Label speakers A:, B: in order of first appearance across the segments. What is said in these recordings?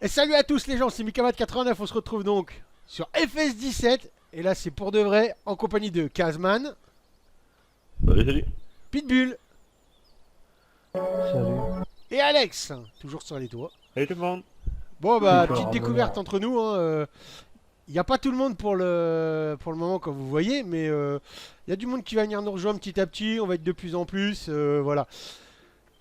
A: Et salut à tous les gens, c'est Mikamat89, on se retrouve donc sur FS17. Et là c'est pour de vrai, en compagnie de Kazman,
B: Salut, salut.
A: Pitbull
C: Salut.
A: et Alex, toujours sur les toits.
B: Salut tout le monde.
A: Bon bah,
C: Toujours
A: petite
C: en
A: découverte
C: honneur.
A: entre nous, hein. Il n'y a pas tout le monde pour le moment comme vous voyez, mais il y a du monde qui va venir nous rejoindre petit à petit, on va être de plus en plus, voilà.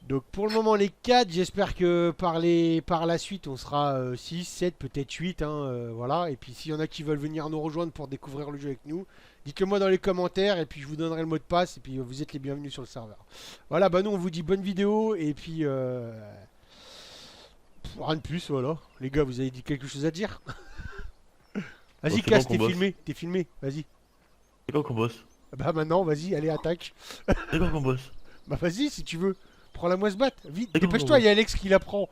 A: Donc pour le moment les 4, j'espère que par la suite on sera 6, 7, peut-être 8, hein, voilà. Et puis s'il y en a qui veulent venir nous rejoindre pour découvrir le jeu avec nous, dites-le moi dans les commentaires et puis je vous donnerai le mot de passe et puis vous êtes les bienvenus sur le serveur. Voilà, bah nous on vous dit bonne vidéo et puis rien de plus, voilà. Les gars, vous avez dit quelque chose à dire?
B: Bon,
A: Vas-y
B: c'est quand
A: Cass,
B: qu'on bosse.
A: t'es filmé, vas-y.
B: C'est quand qu'on bosse.
A: Bah maintenant, vas-y, allez attaque.
B: C'est quand qu'on bosse.
A: Bah vas-y si tu veux. Prends-la moi ce batte, vite,
B: C'est quand qu'on
A: dépêche-toi, il
B: bosse.
A: y a Alex qui la prend.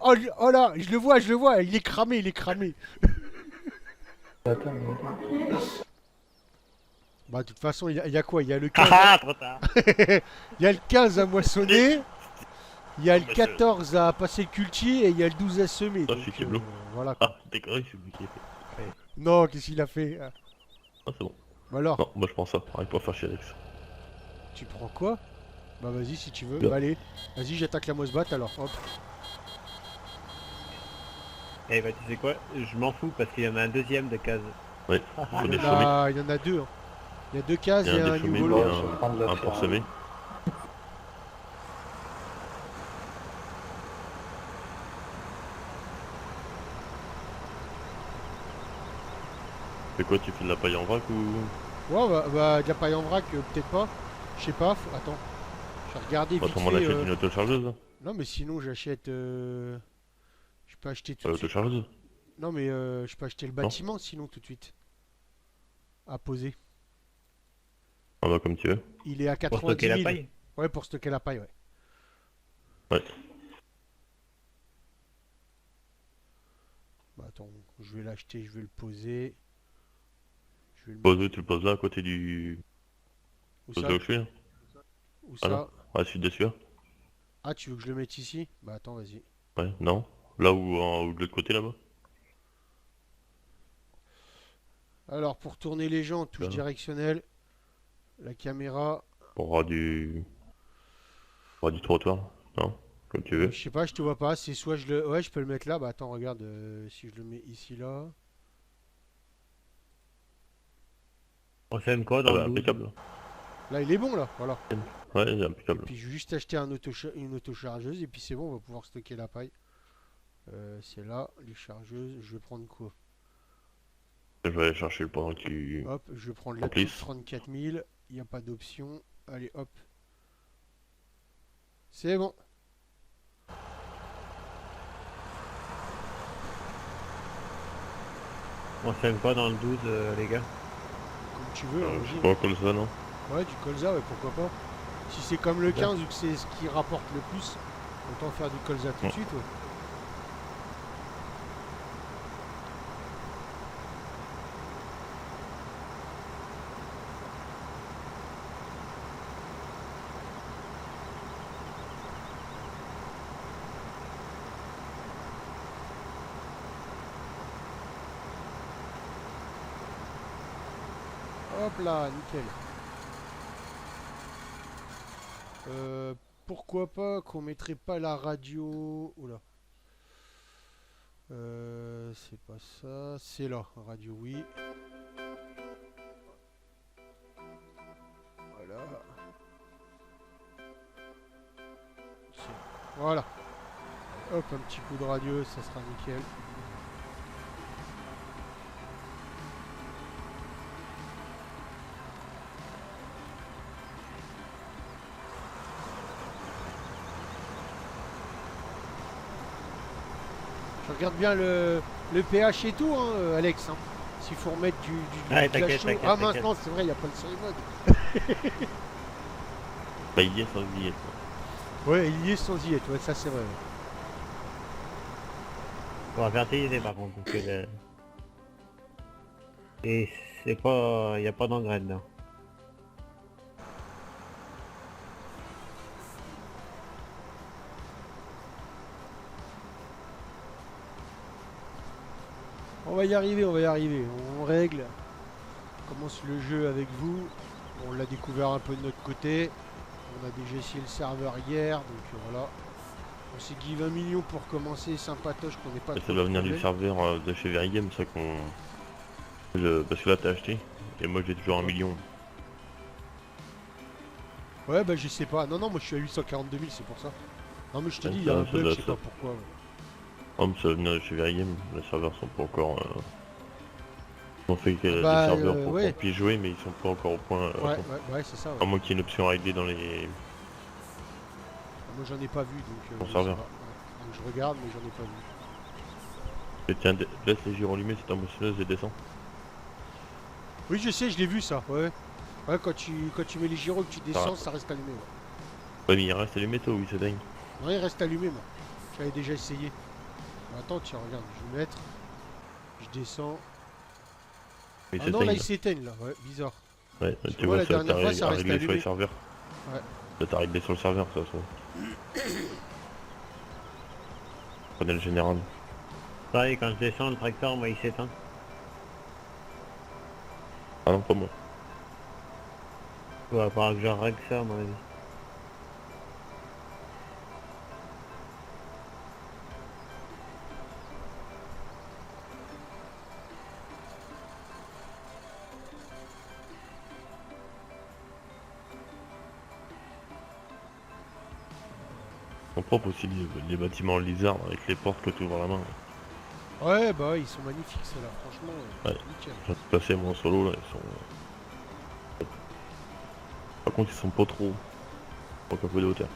A: Oh, oh là, je le vois, il est cramé, il est cramé.
C: Attends, mais attends.
A: Bah de toute façon, il y a quoi? Il y a le
B: Ah
A: 15,
B: ah, trop tard.
A: il y a le 15 à moissonner, il y a le
B: Bah,
A: 14 à passer le cultier et il y a le 12 à semer.
B: Ah,
A: Donc
B: je suis Keblo.
A: voilà quoi.
B: Ah, d'accord, je suis bloqué.
A: Non, qu'est-ce qu'il a fait?
B: Ah, c'est bon.
A: Bah alors,
B: Non, moi je prends ça. Arrête pas faire chier Alex.
A: tu prends quoi? Bah vas-y si tu veux.
B: Bien.
A: Bah allez, vas-y, j'attaque la moisse batte alors. Hop.
D: Eh bah tu sais quoi, je m'en fous parce qu'il y en a un deuxième de case.
B: Ouais, faut des semer.
A: Il y en a deux, hein. Il y a deux cases
B: Il y
A: et
B: a un
A: un
B: déchemé,
A: new
B: il y
A: ball.
B: a
C: je vais prendre le
B: un pour
C: fer.
B: semer. C'est quoi, tu fais de la paille en vrac ou...
A: Ouais, bah de la paille en vrac, peut-être pas. Je sais pas, attends. Je vais regarder vite
B: Autrement, on
A: fait.
B: achète une autochargeuse là.
A: Non, mais sinon, j'achète. Je peux acheter tout
B: Pas
A: de suite.
B: l'autochargeuse.
A: Non, mais je peux acheter le bâtiment sinon tout de suite. À poser.
B: On va comme tu veux.
A: Il est à
D: Pour
A: 90
D: stocker
A: 000.
D: la paille.
A: Ouais, pour stocker la paille, ouais.
B: Ouais.
A: Bah attends, je vais l'acheter, je vais le poser. Je vais le
B: Pose, tu le poses là à côté du...
A: Où
B: Pose
A: ça?
B: là où je suis là.
A: Où
B: Ah
A: ça?
B: non. À la suite de celui-là.
A: Ah, tu veux que je le mette ici? Bah attends, vas-y.
B: Ouais, non. Là ou de l'autre côté là-bas.
A: Alors, pour tourner les gens, touche
B: Là.
A: directionnelle. La caméra.
B: Pour avoir du... Pour avoir du trottoir. Non. Comme tu veux.
A: Je sais pas, je te vois pas. C'est soit je le. Ouais, je peux le mettre là. Bah attends, regarde. Si je le mets ici, là.
D: On sème quoi
B: Ah
D: dans
B: bah
D: le 12?
B: impeccable.
A: Là, il est bon, là. Voilà.
B: Ouais, c'est
A: Et
B: impeccable.
A: puis, je vais juste acheter une autochargeuse. Et puis, c'est bon, on va pouvoir stocker la paille. C'est là, les chargeuses. Je vais prendre quoi?
B: Je vais aller chercher le pendant que tu...
A: Hop, je vais prendre la
B: Complice.
A: toute 34 000. Il n'y a pas d'option. Allez, hop. C'est bon.
D: On sème quoi dans le 12 les gars?
A: Comme tu veux, hein,
B: Je sais
A: vas-y.
B: pas comme ça, non.
A: Ouais, du colza, ouais, pourquoi pas. Si c'est comme le 15, vu que c'est ce qui rapporte le plus, autant faire du colza tout de suite, ouais. Hop là, nickel. Pourquoi pas qu'on mettrait pas la radio... Oula. C'est pas ça. C'est là, radio oui. Voilà. Voilà. Hop, un petit coup de radio, ça sera nickel. Je regarde bien le pH et tout, hein, Alex. Hein. S'il faut remettre
D: Ouais,
A: de la
D: t'inquiète,
A: chaux.
D: t'inquiète,
A: Ah
D: t'inquiète.
A: maintenant, c'est vrai, il n'y a pas le seuil mode.
B: Bah il y est sans y est.
A: Ouais, il y est sans y être, ouais, ça c'est vrai. Ouais.
D: On va fertiliser par contre. Parce que et c'est pas... y a pas d'engrais dedans.
A: On va y arriver, on va y arriver. On règle. On commence le jeu avec vous. On l'a découvert un peu de notre côté. On a déjà essayé le serveur hier, donc voilà. On s'est dit 20 millions pour commencer, sympatoche qu'on n'est pas
B: Ça
A: trop
B: doit
A: de
B: venir du
A: problème.
B: serveur de chez Verigame, ça qu'on... Parce que là t'as acheté, et moi j'ai toujours 1 million.
A: Ouais, bah je sais pas. Non, non, moi je suis à 842 000, c'est pour ça. Non, mais je te
B: Ouais,
A: dis, il y a
B: ça-
A: un
B: ça
A: bug,
B: doit-
A: je sais
B: ça-
A: pas pourquoi. Ouais.
B: Oh, mais ça doit venir de chez Verigame, les serveurs sont pas encore... On fait que des
A: Bah,
B: serveurs pour
A: ouais.
B: qu'on puisse jouer, mais ils sont pas encore au point.
A: Ouais, ouais, c'est ça.
B: À
A: Ouais.
B: moins qu'il y ait une option à régler dans les...
A: Moi j'en ai pas vu, donc
B: Bon
A: je sais
B: serveur.
A: pas. Ouais. Donc je regarde, mais j'en ai pas vu.
B: Et tiens, laisse les gyros allumés, c'est ta moissonneuse et descends.
A: Oui, je sais, je l'ai vu ça, ouais. Ouais, quand tu mets les gyros et que tu descends,
B: va.
A: ça reste allumé. Ouais.
B: Ouais, mais il reste les métaux, oui, c'est dingue.
A: Non, il reste allumé, moi. J'avais déjà essayé. Bon, attends, tiens, regarde, je vais mettre. Je descends.
B: Mais
A: Ah
B: c'est
A: non, là
B: dingue.
A: ils s'éteignent, là. Ouais, bizarre.
B: Ouais,
A: Parce
B: tu
A: que moi,
B: vois,
A: la
B: ça
A: dernière
B: t'as
A: fois, ça
B: à
A: restait
B: régler sur les
A: allumé.
B: serveurs.
A: Ouais.
B: Ça t'a réglé sur le serveur, ça, ça. Prenez le général.
D: Pareil, quand je descends, le tracteur, moi, il s'éteint.
B: Ah non, pas moi.
D: Il va falloir que je règle ça, à mon avis.
B: Ils sont propres aussi les bâtiments Lizard avec les portes que tu ouvres à la main.
A: Ouais, bah ouais, ils sont magnifiques, ceux-là, franchement.
B: Ouais.
A: Nickel.
B: Je vais te passer moi en solo là, ils sont... Par contre ils sont pas trop. Donc un peu de hauteur.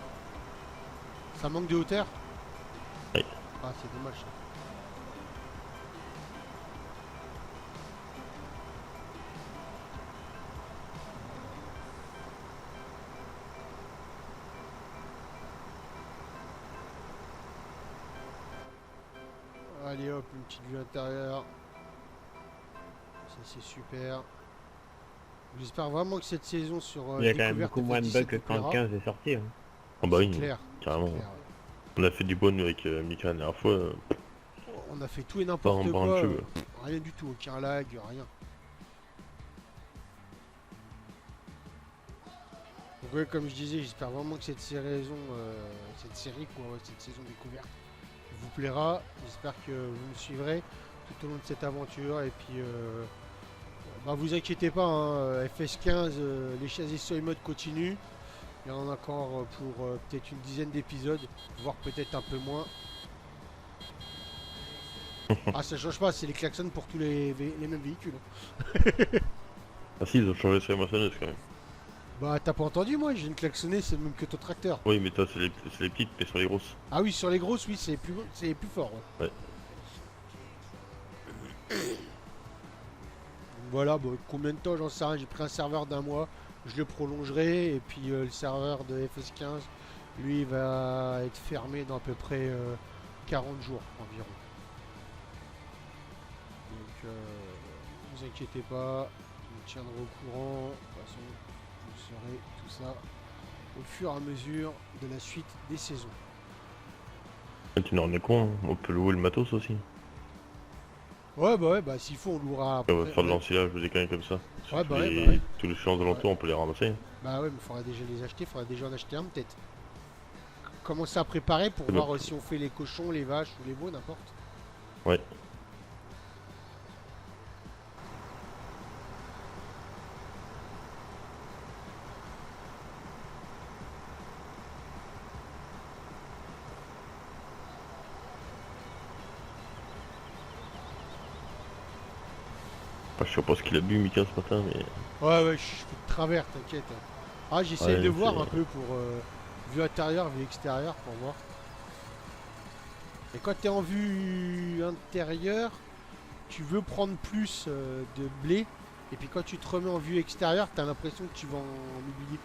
A: Ça manque de hauteur?
B: Oui.
A: Ah, c'est dommage ça. Allez hop, une petite vue intérieure. Ça c'est super. J'espère vraiment que cette saison sur
D: Il y a quand même
A: découverte
D: beaucoup moins de bugs que
A: FS17
D: quand le
A: plaira.
D: 15 est sorti. Hein.
B: Ah bah
A: C'est
B: oui,
A: clair,
B: carrément.
A: c'est clair.
B: On a fait du bon avec Mika la dernière fois.
A: On a fait tout et
B: Pas
A: n'importe
B: un
A: quoi.
B: jeu.
A: Rien du tout, aucun lag, rien. Donc ouais, comme je disais, j'espère vraiment que cette saison, cette saison découverte vous plaira. J'espère que vous me suivrez tout au long de cette aventure. Et puis, bah, vous inquiétez pas, hein, FS15, les chaises et seuil mode continuent. Il y en a encore pour peut-être une dizaine d'épisodes, voire peut-être un peu moins. Ah, ça change pas, c'est les klaxons pour tous les mêmes véhicules.
B: Ah si, ils ont changé sur les moissonneuses quand même.
A: Bah, t'as pas entendu, moi, j'ai une klaxonnée, c'est le même que ton tracteur.
B: Oui, mais toi c'est les petites, mais sur les grosses.
A: Ah oui, sur les grosses, oui, c'est plus fort. Ouais.
B: Ouais.
A: Voilà, bon, combien de temps, j'en sais rien. J'ai pris un serveur d'un mois, je le prolongerai. Et puis le serveur de FS15, lui, va être fermé dans à peu près 40 jours environ. Donc, ne vous inquiétez pas, je vous tiendrai au courant. De toute façon, vous saurez tout ça au fur et à mesure de la suite des saisons.
B: Et tu n'en rends compte, on peut louer le matos aussi.
A: Ouais, bah s'il faut, on louera
B: On va
A: après.
B: faire de l'ensilage ou des conneries comme ça.
A: Ouais, bah ouais,
B: Les-
A: bah ouais.
B: Tous les champs alentours, on peut les ramasser.
A: Bah ouais, mais il faudra déjà les acheter, il faudra déjà en acheter un peut-être. Commencer à préparer pour
B: C'est
A: voir
B: bon.
A: si on fait les cochons, les vaches ou les veaux, n'importe.
B: Ouais. Je sais pas ce qu'il a bu Mika ce matin, mais...
A: Ouais, je fais de travers, t'inquiète. Ah, j'essaye
B: Ouais,
A: de voir
B: c'est-
A: un peu pour vue intérieure, vue extérieure pour voir. Et quand t'es en vue intérieure, tu veux prendre plus de blé. Et puis quand tu te remets en vue extérieure, t'as l'impression que tu vas en oublier.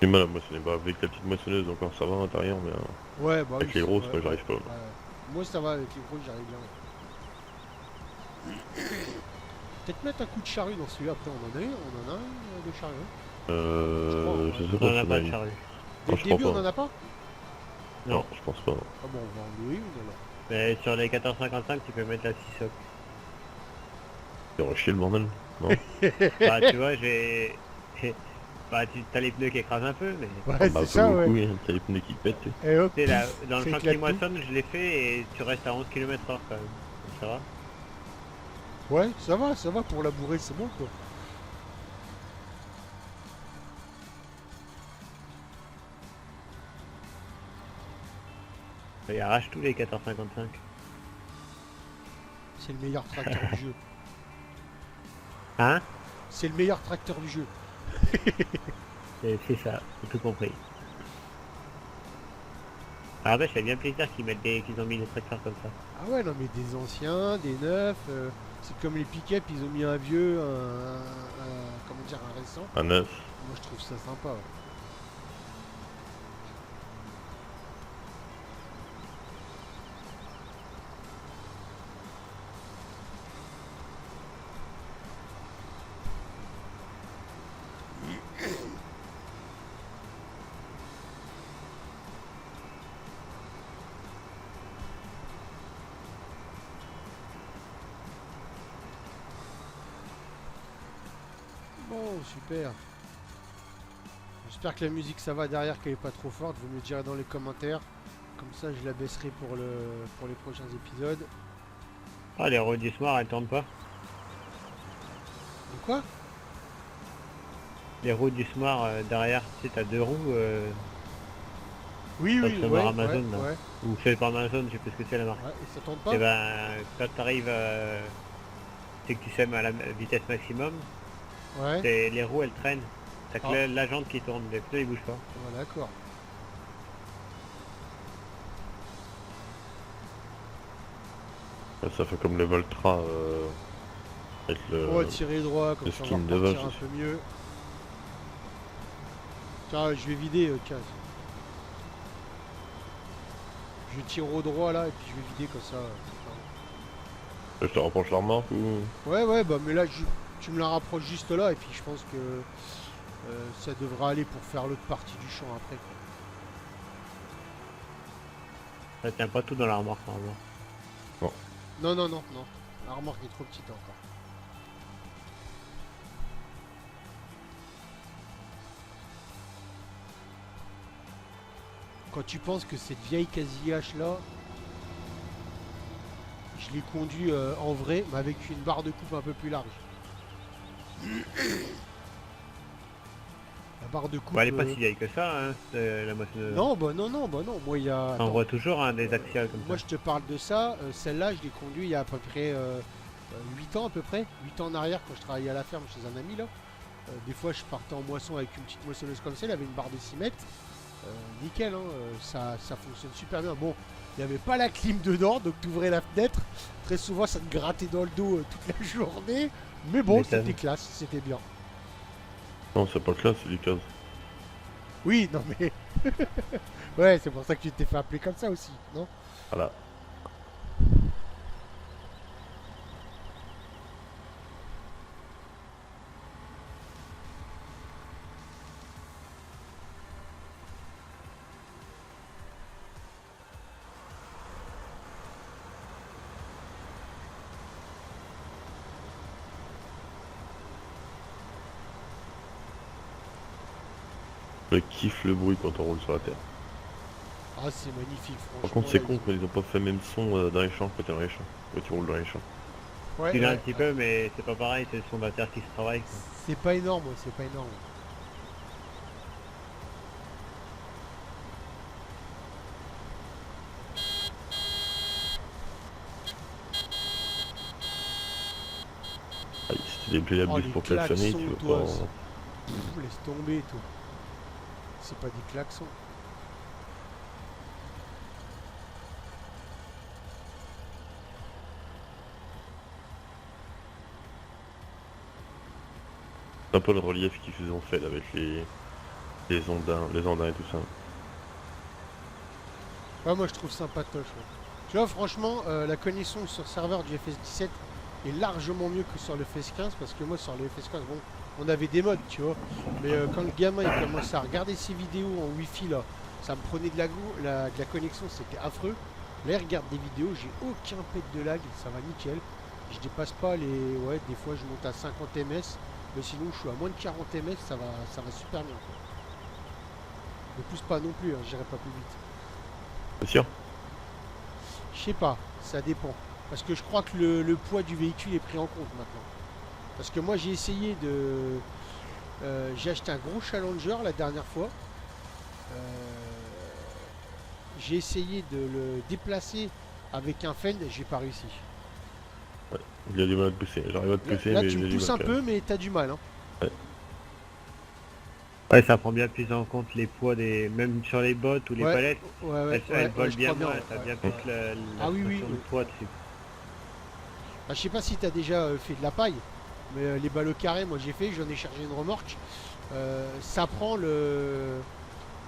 B: J'ai mal à moissonner. Bah, avec la petite moissonneuse encore ça va à l'intérieur, mais
A: Ouais, bah
B: avec
A: oui,
B: les
A: c'est-
B: grosses,
A: ouais,
B: moi j'arrive pas.
A: ouais. Moi ça va, avec les grosses j'arrive bien. Peut-être mettre un coup de charrue dans celui-là, après on en a un de charrue. Hein.
B: Je sais
D: On
B: pas
D: en
B: si
D: a
B: on
D: pas
B: a
D: de
B: une.
D: charrue.
A: Dès
B: je
A: le début
B: crois
A: on
B: pas.
A: en a pas?
B: Non, je pense pas.
A: Ah bon, on va en louer une alors.
D: Mais sur les 1455, tu peux mettre la 6 soc.
B: Il aurait chier le bordel. Non.
D: Bah, tu vois, j'ai... Bah, t'as les pneus qui écrasent un peu, mais...
A: Ouais,
B: Bah,
A: c'est ça,
B: beaucoup,
A: ouais.
B: oui, t'as les pneus qui pètent.
A: Et hop,
D: Tu sais, là,
A: pif,
D: dans le
A: ça
D: champ
A: éclate
D: qui
A: tout.
D: moissonne, je l'ai fait et tu restes à 11 km/h quand même. Ça va.
A: Ouais, ça va pour labourer, c'est bon quoi.
D: Il arrache tous les 1455.
A: C'est le meilleur tracteur du jeu.
D: Hein?
A: C'est le meilleur tracteur du jeu.
D: C'est ça, j'ai tout compris. Alors bah, ça fait bien plaisir qu'ils ont mis des tracteurs comme ça.
A: Ah ouais, non mais des anciens, des neufs, c'est comme les pick-up, ils ont mis un vieux, comment dire, un récent.
B: Un 9.
A: Moi je trouve ça sympa. Ouais. Bon, super. J'espère que la musique ça va derrière, qu'elle est pas trop forte. Vous me le direz dans les commentaires. Comme ça, je la baisserai pour les prochains épisodes.
D: Ah, les roues du soir, elles tournent pas.
A: De quoi?
D: Les roues du soir derrière, tu sais, t'as deux roues,
A: Oui,
D: Ça,
A: oui,
D: c'est
A: ouais,
D: voir Amazon,
A: ouais,
D: là.
A: ouais,
D: ou c'est par Amazon, je sais plus ce que c'est la marque.
A: ouais. Et ça tourne pas?
D: Et ben, quand t'arrives, c'est que tu sèmes à la vitesse maximum,
A: Ouais.
D: les roues elles traînent. T'as que
A: Ah.
D: la jante qui tourne, les pneus ils bougent pas.
A: Ouais, d'accord.
B: Ça fait comme le Voltra avec le.
A: On va tirer droit, comme
B: le
A: ça on
B: skin
A: va
B: de
A: repartir un
B: vache.
A: peu mieux. Tiens, je vais vider, tiens. Je tire au droit là, et puis je vais vider comme ça.
B: Je te rapproche la remarque ou.
A: Ouais, ouais, bah mais là, tu me la rapproches juste là, et puis je pense que ça devra aller pour faire l'autre partie du champ après. Quoi.
D: Ça tient pas tout dans la remorque normalement.
A: Non, non, non, non. La remorque est trop petite encore. Quand tu penses que cette vieille casillache là, je l'ai conduit en vrai, mais avec une barre de coupe un peu plus large. La barre de coupe.
D: Bah, elle est pas si vieille que ça, hein, la moissonneuse.
A: Non, bah non, non, bah non. Moi, il y a.
D: On
A: Attends.
D: voit toujours hein, des axiales comme
A: Moi,
D: ça.
A: je te parle de ça. Celle-là, je l'ai conduit il y a à peu près 8 ans à peu près. 8 ans en arrière quand je travaillais à la ferme chez un ami là. Des fois, je partais en moisson avec une petite moissonneuse comme ça. Elle avait une barre de 6 mètres. Nickel, hein, ça fonctionne super bien. Bon, il n'y avait pas la clim dedans, donc tu ouvrais la fenêtre. Très souvent, ça te grattait dans le dos toute la journée. Mais bon,
D: M'étonne.
A: c'était classe, c'était bien.
B: Non, c'est pas classe, c'est du casse.
A: Oui, non mais... ouais, c'est pour ça que tu t'es fait appeler comme ça aussi, non?
B: Voilà. Je kiffe le bruit quand on roule sur la terre.
A: Ah, c'est magnifique, franchement.
B: Par contre, c'est
A: là,
B: con qu'ils ont pas fait le même son dans les champs quand t'es dans les champs. Quand tu roules dans les champs.
A: Ouais,
D: Il a
A: ouais,
D: un petit peu, mais c'est pas pareil, c'est le son de la terre qui se travaille. quoi.
A: c'est pas énorme, ouais, c'est pas énorme.
B: Ah, si tu déplies la
A: Oh,
B: buse
A: les
B: pour klaxonner, tu
A: klaxons,
B: veux
A: toi,
B: pas.
A: Pff, laisse tomber, toi. C'est pas des klaxons.
B: C'est un peu le relief qu'ils ont fait là, avec les ondins et tout ça.
A: Ouais, moi je trouve sympatoche. Ouais. Tu vois, franchement, la connexion sur serveur du FS17 est largement mieux que sur le FS15 parce que moi sur le FS15, bon, on avait des modes, tu vois. Mais quand le gamin il commence à regarder ses vidéos en Wi-Fi là Ça me prenait de la connexion, c'était affreux. Là, il regarde des vidéos, j'ai aucun pet de lag, ça va nickel. Je dépasse pas les... Ouais, des fois je monte à 50 ms, mais sinon je suis à moins de 40 ms, ça va super bien. Quoi. Ne pousse pas non plus, hein, j'irai pas plus vite.
B: C'est sûr?
A: Je sais pas, ça dépend. Parce que je crois que le poids du véhicule est pris en compte maintenant. Parce que moi j'ai essayé de... j'ai acheté un gros Challenger la dernière fois. J'ai essayé de le déplacer avec un Fend, j'ai pas réussi.
B: Il a du mal à te pousser. J'arrive à te pousser,
A: Là
B: mais
A: tu
B: j'ai
A: me
B: du
A: pousses
B: mal
A: un
B: quand
A: peu,
B: même.
A: mais t'as du mal. Hein.
D: Ouais, ça prend bien plus en compte les poids des... Même sur les bottes ou les
A: Ouais,
D: palettes, elles volent
A: je
D: bien
A: crois
D: moins,
A: bien.
D: ça
A: Ouais.
D: vient plus la
A: Ah oui,
D: pression
A: oui.
D: de poids dessus.
A: Bah, je sais pas si t'as déjà fait de la paille, mais les ballots carrés, moi j'ai fait, j'en ai chargé une remorque. Ça prend le...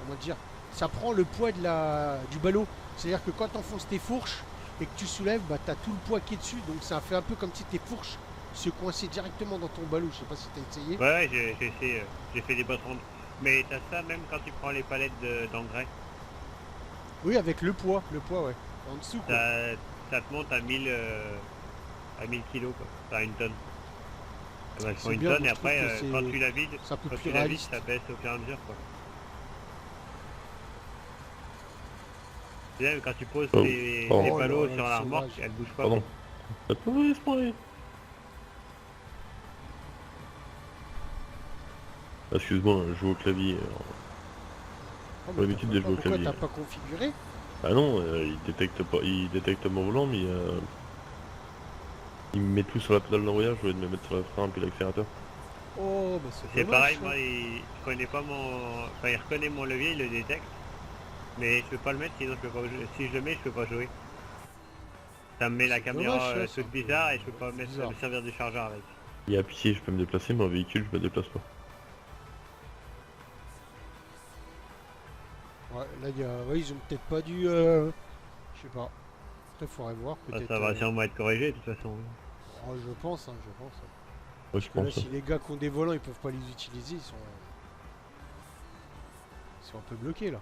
A: Comment dire? Ça prend le poids du ballot. C'est-à-dire que quand t'enfonces tes fourches et que tu soulèves, bah t'as tout le poids qui est dessus, donc ça fait un peu comme si tes fourches se coinçaient directement dans ton ballot. Je sais pas si t'as essayé.
D: Ouais, j'ai essayé, j'ai fait des bottes rondes. Mais t'as ça même quand tu prends les palettes d'engrais.
A: Oui, avec le poids, ouais. En dessous quoi.
D: Ça te monte à 1000 kilos, quoi. T'as une tonne. Elles font
A: C'est
D: une
A: bien,
D: tonne
A: moi,
D: et
A: je trouve
D: après,
A: que c'est
D: quand tu la vides,
A: un peu
D: quand
A: plus
D: tu la vides,
A: réaliste.
D: ça baisse au fur et à mesure, quoi. Et même quand tu poses
B: Oh.
D: les
B: Oh
D: ballots
A: là là,
D: sur
A: le
D: la remorque,
A: sauvage.
D: elles bougent pas.
B: Pardon. T'as pas voulu esprit. Excuse-moi, je joue au clavier.
A: Oh,
B: J'ai l'habitude de jouer au
A: pourquoi
B: clavier.
A: t'as pas configuré?
B: Ah non, il détecte pas, il détecte mon volant, mais il me met tout sur la pédale d'embrayage au lieu de me mettre sur le frein puis l'accélérateur.
A: Oh, bah
D: C'est
A: dommage,
D: pareil,
A: ça.
D: moi, je connais pas mon... Enfin, il reconnaît mon levier, il le détecte. Mais je peux pas le mettre, sinon je peux pas jouer. Si je le mets, je peux pas jouer. Ça me met la
A: C'est
D: caméra
A: dommage, ça, c'est un
D: toute
A: peu
D: bizarre et je peux pas
A: bizarre.
D: me servir du chargeur avec.
B: Et à pied, je peux me déplacer, mais en véhicule, je me déplace pas.
A: Ouais, là, ouais, ils ont peut-être pas dû... Je sais pas. Après, faudrait voir,
D: Ah,
A: peut-être...
D: ça va sûrement être corrigé, de toute façon.
A: Oh, je pense, hein, je pense.
B: Ouais, je
A: Parce que là,
B: pense.
A: si les gars qui ont des volants, ils peuvent pas les utiliser, ils sont un peu bloqués, là.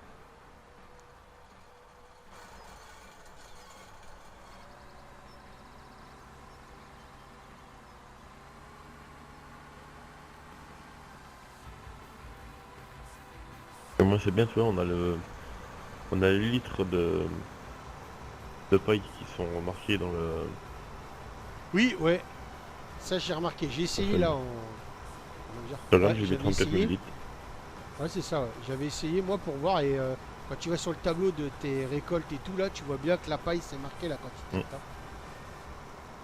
B: Et moi, c'est bien, tu vois, on a les litres de paille qui sont marqués dans le...
A: Oui, ouais. Ça, j'ai remarqué. J'ai essayé, là, en... Comment dire?
B: Là,
A: Ouais,
B: j'ai vu
A: j'avais
B: 34
A: essayé.
B: litres.
A: Ouais, c'est ça, ouais. J'avais essayé, moi, pour voir, et quand tu vas sur le tableau de tes récoltes et tout, là, tu vois bien que la paille, c'est marqué la quantité.
B: Mm.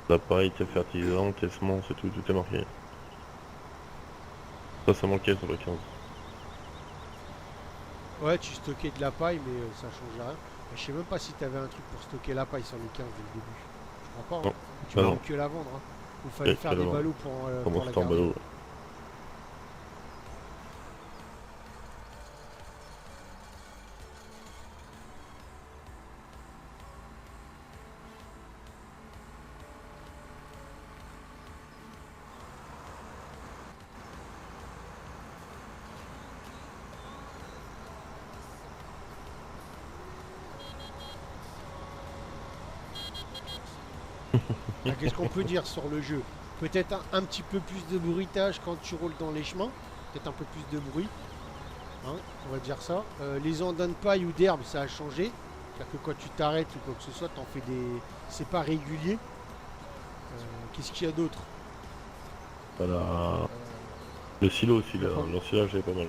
B: La paille, tes fertilisants, tes semences et tout, tout est marqué. Ça manquait sur le 15.
A: Ouais, tu stockais de la paille, mais ça change rien. Mais je sais même pas si tu avais un truc pour stocker la paille sur les 15 dès le début. Je crois pas. Hein.
B: Non.
A: Tu
B: Ah
A: peux
B: non.
A: que la vendre. Hein. Il fallait
B: Ouais,
A: faire
B: que la
A: des
B: vendre.
A: ballots pour
B: Comment
A: la
B: c'est en
A: garder.
B: ballot.
A: Ah, qu'est-ce qu'on peut dire sur le jeu? Peut-être un petit peu plus de bruitage quand tu roules dans les chemins. Peut-être un peu plus de bruit. Hein, on va dire ça. Les andins de paille ou d'herbe, ça a changé. C'est-à-dire que quand tu t'arrêtes ou quoi que ce soit, t'en fais des... C'est pas régulier. Qu'est-ce qu'il y a d'autre?
B: Voilà. Le silo aussi, là,
A: D'accord.
B: l'ensilage est pas mal.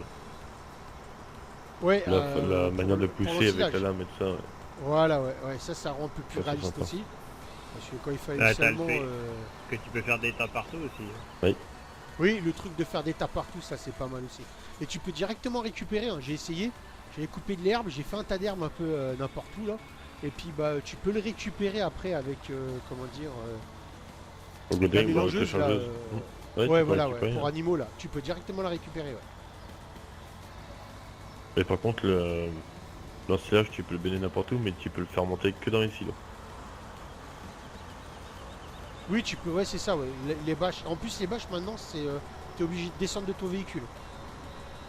A: Ouais,
B: La manière de
A: pour
B: pousser avec
A: l'ensilage.
B: la lame et tout ça. Ouais.
A: Voilà, ouais, ça rend un peu plus
B: Ça, c'est
A: réaliste
B: sympa.
A: aussi. Parce que quand il fallait
D: Ah, t'as le
A: seulement...
D: fait. Que tu peux faire des tas partout aussi.
A: Oui, le truc de faire des tas partout, ça c'est pas mal aussi. Et tu peux directement récupérer, hein. J'ai essayé, j'avais coupé de l'herbe, j'ai fait un tas d'herbe un peu n'importe où là. Et puis bah tu peux le récupérer après avec, comment dire,
B: Donc le
A: la
B: dé,
A: mélangeuse là.
B: Ouais, tu
A: Ouais,
B: peux
A: voilà, ouais,
B: récupérer,
A: pour
B: hein.
A: animaux là. Tu peux directement la récupérer, ouais.
B: Et par contre, l'ensilage, tu peux le baigner n'importe où, mais tu peux le faire monter que dans les silos.
A: Oui, tu peux, ouais, c'est ça, ouais. Les bâches. En plus, les bâches maintenant, c'est. T'es obligé de descendre de ton véhicule.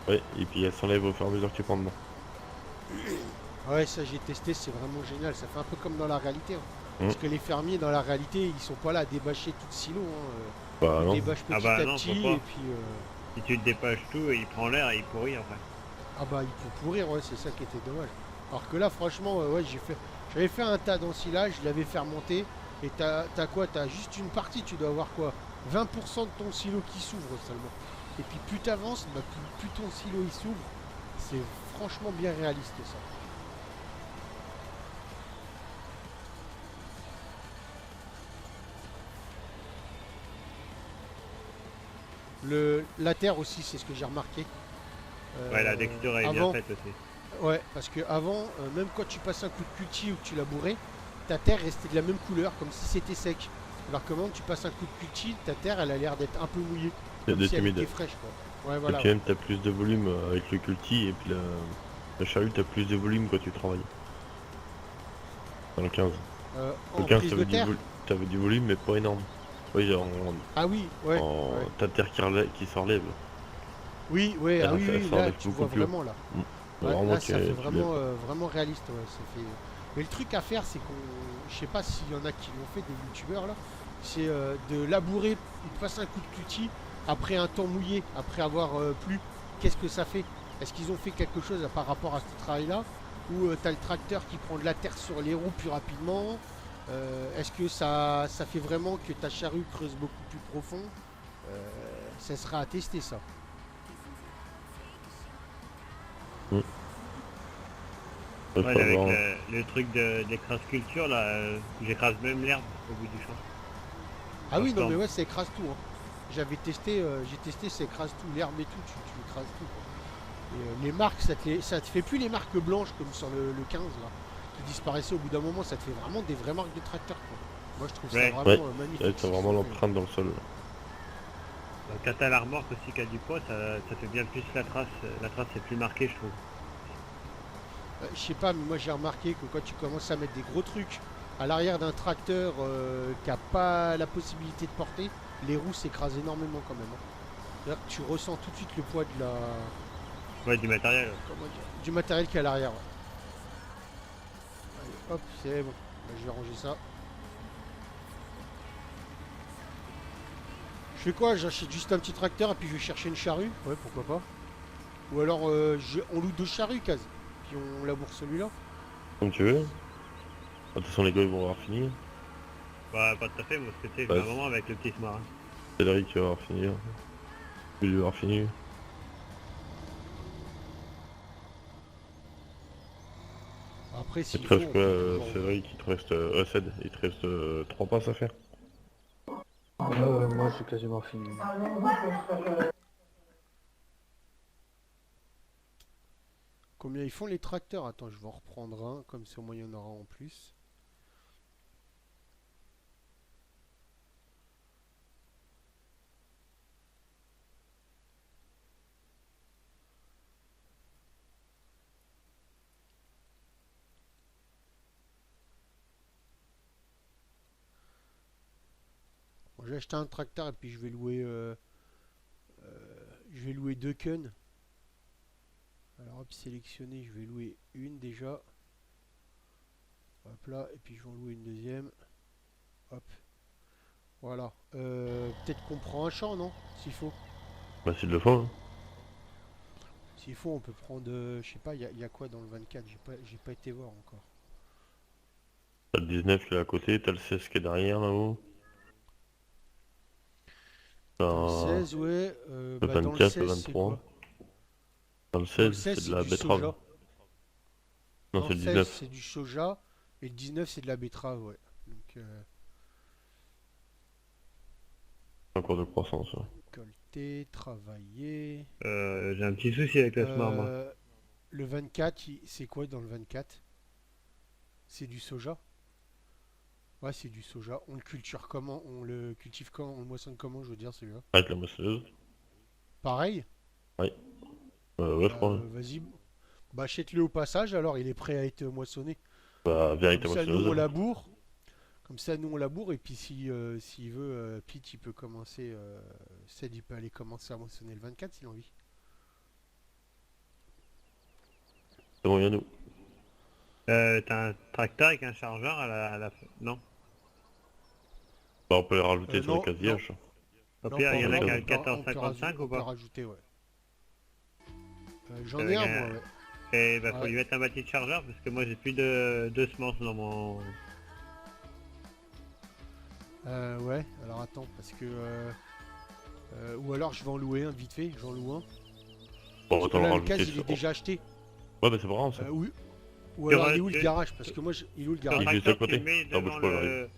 B: Ouais, et puis elle s'enlève au fur et à mesure que tu prends dedans.
A: Ouais, ça j'ai testé, c'est vraiment génial. Ça fait un peu comme dans la réalité, hein.
B: Mm.
A: Parce que les fermiers dans la réalité, ils sont pas là à débâcher tout le silo, hein.
B: Bah
A: Ils
B: non.
A: débâchent
D: Ah
A: petit
D: bah
A: à
D: non, faut
A: petit et
D: pas.
A: puis
D: Si tu te dépêches tout, il prend l'air et il pourrit après.
A: ah bah il peut pourrir, ouais, c'est ça qui était dommage. Alors que là, franchement, ouais, j'avais fait un tas d'ensilage, je l'avais fermenté et t'as quoi? T'as juste une partie, tu dois avoir quoi? 20% de ton silo qui s'ouvre seulement. Et puis plus t'avances, bah, plus ton silo il s'ouvre. C'est franchement bien réaliste ça. La terre aussi, c'est ce que j'ai remarqué.
D: Ouais, la texture est bien
A: Avant,
D: faite aussi.
A: ouais, parce que avant, même quand tu passes un coup de culti ou que tu labourais, ta terre restait de la même couleur, comme si c'était sec. Alors que maintenant, tu passes un coup de culti, ta terre, elle a l'air d'être un peu mouillée,
B: Il y a
A: comme
B: des
A: si elle
B: humides.
A: était fraîche, quoi. Ouais,
B: Et
A: voilà.
B: puis
A: Ouais.
B: même t'as plus de volume avec le culti et puis la charrue t'as plus de volume quand tu travailles. Dans le 15. Le
A: En
B: 15
A: prise de terre?
B: t'avais du volume mais pas énorme. Oui,
A: Ah oui, ouais, ouais.
B: ta terre qui s'enlève.
A: Oui, ouais, ah
B: Elle,
A: oui,
B: elle
A: oui, là,
B: s'enlève
A: tu
B: beaucoup
A: vois
B: plus haut.
A: vraiment, là.
B: Mm.
A: Ouais,
B: Vraiment
A: là, ça fait
B: tu lèves.
A: vraiment réaliste, ouais. Ça fait... Mais le truc à faire, c'est qu'on... Je sais pas s'il y en a qui l'ont fait, des youtubeurs, là. C'est de labourer, de passer un coup de culti après un temps mouillé, après avoir plu. Qu'est-ce que ça fait? Est-ce qu'ils ont fait quelque chose par rapport à ce travail-là? Ou t'as le tracteur qui prend de la terre sur les roues plus rapidement? Est-ce que ça fait vraiment que ta charrue creuse beaucoup plus profond? Ça sera à tester, ça.
B: Mm. Il
D: Ouais,
B: faut
D: avec
B: avoir.
D: le truc d'écrase culture là, j'écrase même l'herbe au bout du champ.
A: Ah
D: Quand
A: oui,
D: je
A: non, mais
D: plante.
A: ouais, ça écrase tout, hein. J'ai testé, ça écrase tout, l'herbe et tout, tu écrases tout, quoi. Et les marques, ça te fait plus les marques blanches comme sur le 15 là, qui disparaissaient au bout d'un moment, ça te fait vraiment des vraies marques de tracteur, quoi. Moi je trouve ça
D: Ouais.
B: Ouais,
A: vraiment
B: ouais,
A: magnifique
B: t'as
A: ce qu'ils
B: vraiment
A: ont fait.
B: l'empreinte dans le sol.
D: Quand t'as la remorque aussi qui a du poids, ça fait bien plus la trace. La trace est plus marquée, je trouve.
A: Je sais pas, mais moi j'ai remarqué que quand tu commences à mettre des gros trucs à l'arrière d'un tracteur qui a pas la possibilité de porter, les roues s'écrasent énormément quand même, hein. C'est-à-dire que tu ressens tout de suite le poids de la,
D: Ouais, du matériel.
A: comment dire, du matériel qui est à l'arrière, ouais. Allez, hop, c'est bon. Là, je vais ranger ça. Je fais quoi? J'achète juste un petit tracteur et puis je vais chercher une charrue? Ouais, pourquoi pas. Ou alors on loue deux charrues, quasi. Puis on laboure celui-là.
B: Comme tu veux. De toute façon les gars ils vont avoir fini.
D: Bah, pas tout à fait, moi, ce que tu sais, je
B: Bah,
D: vais un moment avec le petit smarin.
B: c'est Larry qui va avoir fini. Hein. Il va avoir fini.
A: Après,
B: Il
A: s'il
B: te
A: faut,
B: reste
A: on
B: quoi,
A: peut toujours.
B: Cédric, il te reste. Ced, il te reste 3 passes à faire.
C: Moi, j'ai quasiment fini.
A: Combien ils font les tracteurs? Attends, je vais en reprendre un, comme ça au moins il y en aura en plus. Bon, j'ai acheté un tracteur et puis je vais louer deux queues. Alors hop, sélectionner, je vais louer une déjà. Hop là, et puis je vais en louer une deuxième. Hop, voilà. Peut-être qu'on prend un champ, non? S'il faut.
B: Bah s'il le faut. Hein.
A: S'il faut, on peut prendre, je sais pas, il y a quoi dans le 24? J'ai pas été voir encore.
B: T'as le 19 qui est à côté, t'as le 16 qui est derrière là-haut.
A: Dans le
B: T'as
A: 16, ouais.
B: le
A: Bah dans le
B: 24, le
A: 16, c'est
B: 23.
A: quoi?
B: Dans le
A: Dans le
B: 16,
A: 16,
B: c'est de
A: c'est
B: la
A: du
B: betterave.
A: soja.
B: Non,
A: Dans
B: c'est
A: le
B: le
A: 16,
B: 19.
A: c'est du soja. Et le 19, c'est de la betterave, ouais. Donc,
B: En cours de croissance. Ouais.
A: récolter, travailler.
D: J'ai un petit souci avec le smart, moi.
A: Le 24, c'est quoi dans le 24? C'est du soja? Ouais, c'est du soja. On le culture comment? On le cultive comment? On le moissonne comment, je veux dire, celui-là?
B: Avec la moissonneuse.
A: Pareil?
B: Ouais. Ouais, je
A: Bah,
B: crois. Hein.
A: vas-y. Bah, achète-le au passage, alors il est prêt à être moissonné.
B: Bah, vérité
A: Comme ça, nous, on
B: moissonneuse.
A: laboure. Comme ça, nous, on laboure. Et puis, s'il veut, Pete, il peut commencer. Ced, il peut aller commencer à moissonner le 24 s'il a envie.
B: C'est bon, il y a nous.
D: T'as un tracteur avec un chargeur à la... Non.
B: Bah, on peut les rajouter sur
A: non,
B: le casillage.
D: Au
A: Non,
D: pire, il y en a
A: pas
D: qui
A: encore,
D: a
A: on peut
D: 14,55 ou
A: on peut
D: pas?
A: rajouter, ouais. J'en ai
D: Avec
A: un, moi, ouais.
D: Et bah faut
A: Ouais.
D: lui mettre un bâti de chargeur parce que moi j'ai plus de semences dans mon...
A: Ouais, alors attends, parce que... ou alors je vais en louer un, vite fait, j'en loue un.
B: Bon,
A: Parce que
B: autant le
A: là, le
B: rajouter
A: cas, il est
B: sur...
A: déjà acheté.
B: Ouais, mais c'est pas grave ça.
A: Oui. Ou
D: Tu
A: alors, il est
D: re-
A: où le
D: tu-
A: garage? Parce que moi, il est où le
D: Le
A: garage?
B: Il est juste
D: tracteur,
B: à côté.
D: tu le mets
B: Ah, bouge
D: devant
B: pas, j'arrive.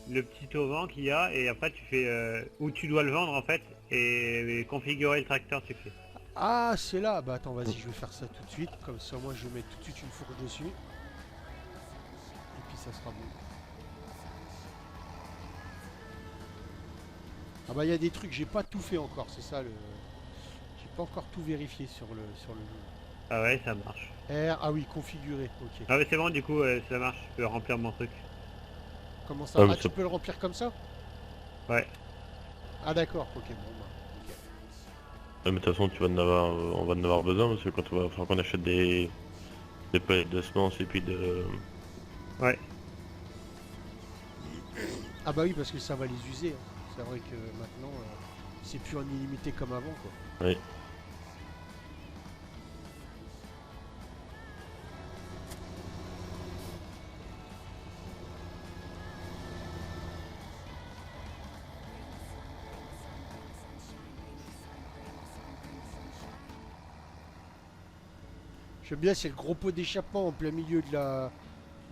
D: le petit auvent qu'il y a et après tu fais où tu dois le vendre en fait et configurer le tracteur tu fais.
A: Ah, c'est là. Bah attends, vas-y, je vais faire ça tout de suite. Comme ça, moi, je vais mettre tout de suite une fourche dessus. Et puis, ça sera bon. Ah bah, il y a des trucs, j'ai pas tout fait encore, c'est ça le... J'ai pas encore tout vérifié sur le
D: Ah ouais ça marche.
A: R. Ah oui, configurer, ok.
D: Ah ouais c'est bon du coup ça marche, je peux remplir mon truc.
A: Comment ça?
B: Ah,
A: Ah,
B: mais
A: tu
B: ça-
A: peux le remplir comme ça?
D: Ouais.
A: Ah d'accord, ok, bon bah, ok.
B: Ouais, mais de toute façon, tu vas en avoir, on va en avoir besoin parce que quand on va falloir qu'on achète des palettes de semences et puis de...
D: Ouais.
A: Ah bah oui, parce que ça va les user, hein. C'est vrai que maintenant, c'est plus en illimité comme avant, quoi.
B: Oui.
A: J'aime bien, c'est le gros pot d'échappement en plein milieu de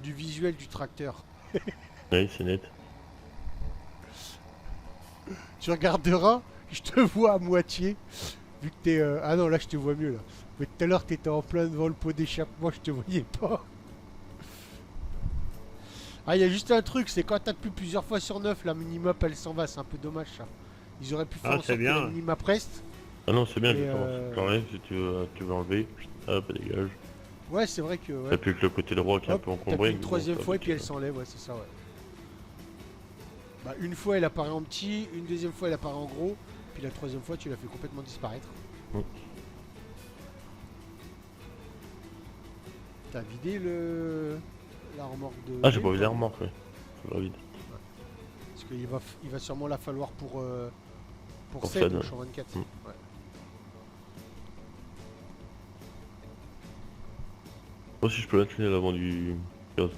A: du visuel du tracteur.
B: Oui, c'est net.
A: Tu regarderas, je te vois à moitié, vu que t'es... Ah non, là, je te vois mieux, là. Mais tout à l'heure, t'étais en plein devant le pot d'échappement, je te voyais pas. Ah, il y a juste un truc, c'est quand t'appuies plusieurs fois sur 9, la minimap, elle s'en va, c'est un peu dommage, ça. Ils auraient pu faire
D: Ah,
A: en
D: c'est
A: sorte que
D: bien.
A: la minimap reste.
B: Ah non, c'est bien,
A: Et,
B: tu t'enlèves si tu veux enlever. Hop, dégage.
A: Ouais, c'est vrai que...
B: T'as
A: Ouais.
B: plus que le côté droit qui est un
A: Hop,
B: peu
A: t'appuies
B: encombré.
A: une
B: mais bon,
A: troisième
B: ça,
A: fois et
B: avec,
A: puis elle s'enlève, ouais, c'est ça, ouais. Bah, une fois, elle apparaît en petit, une deuxième fois, elle apparaît en gros, puis la troisième fois, tu la fais complètement disparaître.
B: Mm.
A: T'as vidé la remorque de...
B: Ah, j'ai pas
A: Glenn,
B: vu la
A: toi
B: remorque, ouais. Faut la vide.
A: Parce il va sûrement la falloir pour
B: Pour
A: Sed,
B: Sed,
A: au
B: ouais.
A: champ 24.
B: Mm.
A: Ouais.
B: Moi aussi, je peux l'incliner à l'avant du gaz.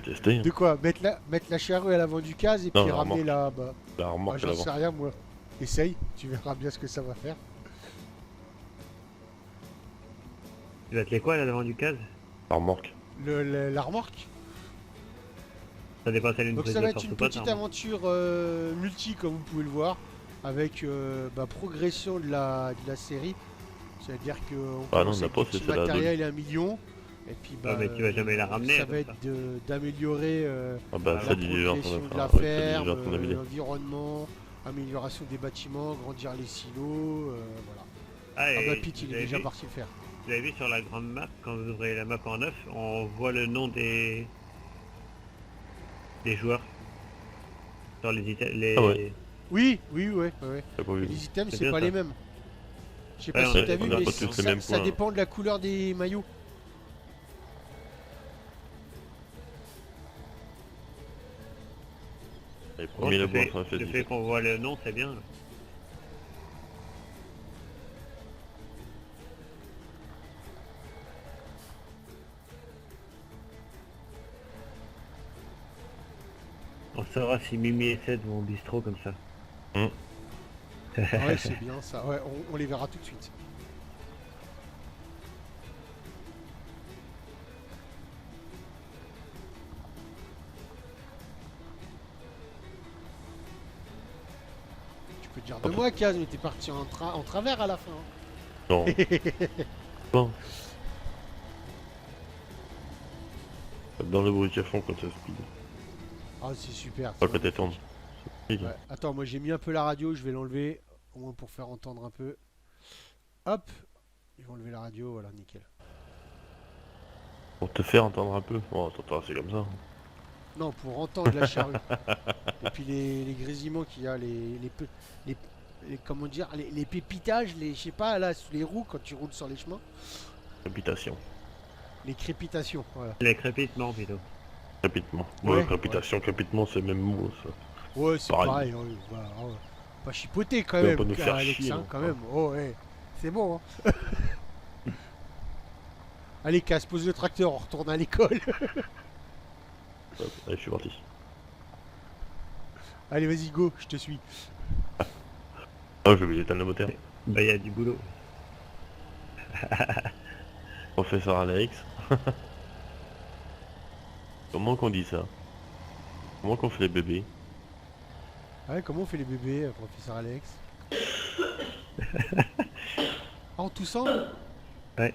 B: Tester, hein.
A: De quoi mettre la charrue à l'avant du case et
B: Non,
A: puis
B: la
A: ramener la... Bah,
B: La remorque à
A: j'en
B: l'avant.
A: sais rien, moi. Essaye, tu verras bien ce que ça va faire.
D: Tu vas te les quoi là devant du case?
B: La remorque.
A: La remorque.
D: Ça dépend si elle a une
A: Donc
D: prise
A: ça
D: de
A: va être
D: force
A: une
D: ou pas,
A: petite
D: ça,
A: aventure multi, comme vous pouvez le voir, avec progression de la série. C'est-à-dire que on
B: Ah non,
A: commence
B: on n'a
A: avec
B: pas
A: du
B: fait
A: petit
B: celle-là,
A: matériel et 1 million. Et puis
D: Ah, mais tu vas jamais la ramener,
A: ça
D: comme
A: va être
D: ça.
A: d'améliorer
B: Ah bah,
A: la
B: ça, il est déjà en train
A: progression
B: de
A: de la
B: faire. Ouais, ça, il est
A: ferme,
B: déjà en train de vider.
A: l'environnement, amélioration des bâtiments, grandir les silos, voilà.
D: Ah,
A: Ah
D: et
A: bah Pete, il
D: vous
A: est
D: avez
A: déjà
D: vu-
A: parti le faire.
D: Vous avez vu sur la grande map, quand vous ouvrez la map en neuf, on voit le nom des joueurs. Sur les items.
B: Ah ouais.
A: Oui, ouais.
B: T'as pas
A: Mais
B: vu.
A: les items,
D: C'est
A: c'est
D: bien,
A: pas
D: ça.
A: les mêmes. Je sais
D: Ouais,
A: pas
D: on
A: si
D: a-
A: t'as vu,
D: on a
A: mais
D: pas tous
B: les mêmes
A: ça
B: points.
A: dépend de la couleur des maillots.
B: Les
D: Bon,
B: premiers
D: le
B: labours,
D: fait,
B: ça fait
D: le
B: 10.
D: fait qu'on voit le nom, c'est bien. On saura si Mimi et Seth vont au bistrot comme ça.
A: Ouais, c'est bien ça. Ouais, on les verra tout de suite. Tu peux dire de moi, Kaz, mais t'es parti en travers à la fin. Hein.
B: Non. Bon. Dans le bruit à fond quand ça speed.
A: Ah, c'est super.
B: Pas quand t'es tourne.
A: Ouais. Attends, moi j'ai mis un peu la radio, je vais l'enlever, au moins pour faire entendre un peu. Hop, ils vont enlever la radio, voilà, nickel.
B: Pour te faire entendre un peu. Bon, t'entends, c'est comme ça.
A: Non, pour entendre la charrue. Et puis les grésillements qu'il y a, comment dire, les pépitages, je sais pas, là, sous les roues quand tu roules sur les chemins.
B: Crépitation.
A: Les crépitations, voilà.
D: Les crépitements plutôt.
B: Crépitement.
A: Ouais,
B: Ouais, crépitation, crépitement, c'est le même mot, ça.
A: Ouais, c'est
B: Pareil.
A: pareil. Voilà, ouais. Pas chipoter quand
B: Tu vas
A: même,
B: pas nous faire
A: Alex,
B: chier,
A: hein,
B: non.
A: quand même. Oh, ouais. C'est bon, hein. Allez, casse, pose le tracteur, on retourne à l'école.
B: Hop, allez, je suis parti.
A: Allez, vas-y, go, je te suis.
B: Ah, j'ai oublié d'éteindre le moteur.
D: Bah il y a du boulot.
B: Professeur Alex. Comment qu'on dit ça? Comment qu'on fait les bébés?
A: Ouais, comment on fait les bébés, professeur Alex? Ah, en toussant?
D: Ouais.